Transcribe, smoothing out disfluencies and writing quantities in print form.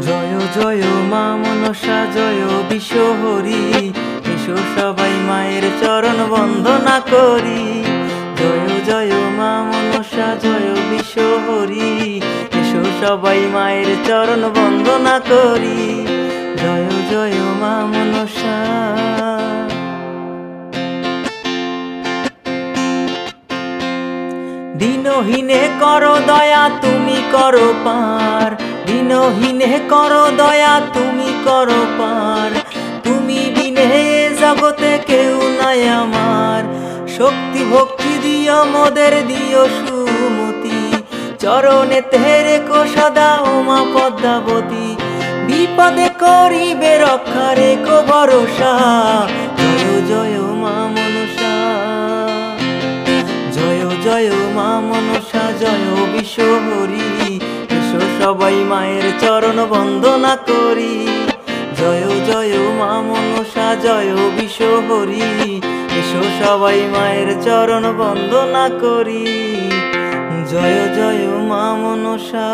জয় জয় মা মনসা জয় বিশ্বহরি, এসো সবাই মায়ের চরণ বন্দনা করি। জয় জয় মা মনসা জয় বিশ্বহরি, এসো সবাই মায়ের চরণ বন্দনা করি। জয় জয় মা মনসা। দিনহীনে করো দয়া তুমি করো পার, দিনহীনে করো দয়া তুমি করো পার। তুমি বিনে জগতে কেউ নাই আমার, শক্তি ভক্তি দিও মোদের দিও সুমতি। চরণে রেখো সদা ওমা পদ্মাবতী, বিপদে করিবে রক্ষা রেখো ভরসা। জয় জয় মা মনসা, জয় জয় মা মনসা জয় বিশ্বহরি, এসো সবাই মায়ের চরণ বন্দনা করি। জয় জয় মা মনসা জয় বিশ্বহরি, এসো সবাই মায়ের চরণ বন্দনা করি। জয় জয় মা মনসা।